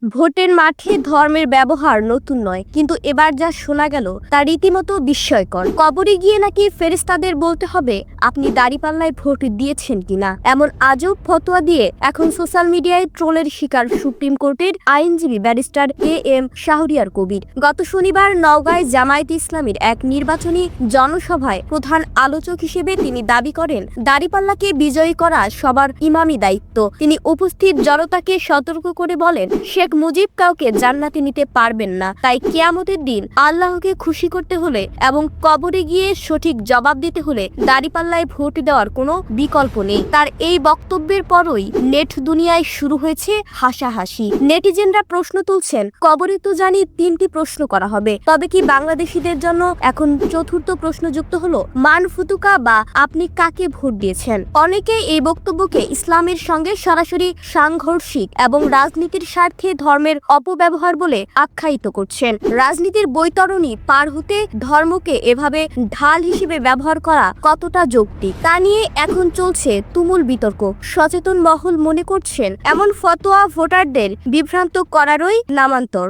ভোটের মাঠে ধর্মের ব্যবহার নতুন নয়, কিন্তু এবার যা শোনা গেল তা রীতিমতো বিস্ময়কর। কবরে গিয়ে নাকি ফেরেশতাদের বলতে হবে আপনি দাঁড়িপাল্লায় ভোট দিয়েছেন কিনা। এমন আজব ফতোয়া দিয়ে এখন সোশ্যাল মিডিয়ায় ট্রোলের শিকার সুপ্রিম কোর্টের আইনজীবী ব্যারিস্টার এম শাহরিয়ার কবির। গত শনিবার নওগাঁয় জামায়াতে ইসলামীর এক নির্বাচনী জনসভায় প্রধান আলোচক হিসেবে তিনি দাবি করেন, দাঁড়িপাল্লাকে বিজয়ী করা সবার ইমামি দায়িত্ব। তিনি উপস্থিত জনতাকে সতর্ক করে বলেন, শেখ মুজিব কাউকে জান্নাতে নিতে পারবেন না, তাই কিয়ামতের দিন আল্লাহকে খুশি করতে হলে এবং কবরে গিয়ে সঠিক জবাব দিতে হলে দাঁড়িপাল্লায় ভোট দেওয়ার কোনো বিকল্প নেই। তার এই বক্তব্যের পরই নেট দুনিয়ায় শুরু হয়েছে হাসাহাসি। নেটিজেনরা প্রশ্ন তুলছেন, কবরে তো জানি 3টি প্রশ্ন করা হবে, তবে কি বাংলাদেশিদের জন্য এখন চতুর্থ প্রশ্ন যুক্ত হলো, মান ফুতুকা বা আপনি কাকে ভোট দিয়েছেন। অনেকে এই বক্তব্যকে ইসলামের সঙ্গে সরাসরি সাংঘর্ষিক এবং রাজনীতির স্বার্থে ধর্মের অপব্যবহার বলে আখ্যায়িত করছেন। রাজনীতির বৈতরণী পার হতে ধর্মকে এভাবে ঢাল হিসেবে ব্যবহার করা কতটা যৌক্তিক তা নিয়ে এখন চলছে তুমুল বিতর্ক। সচেতন মহল মনে করছেন এমন ফতোয়া ভোটারদের বিভ্রান্ত করারই নামান্তর।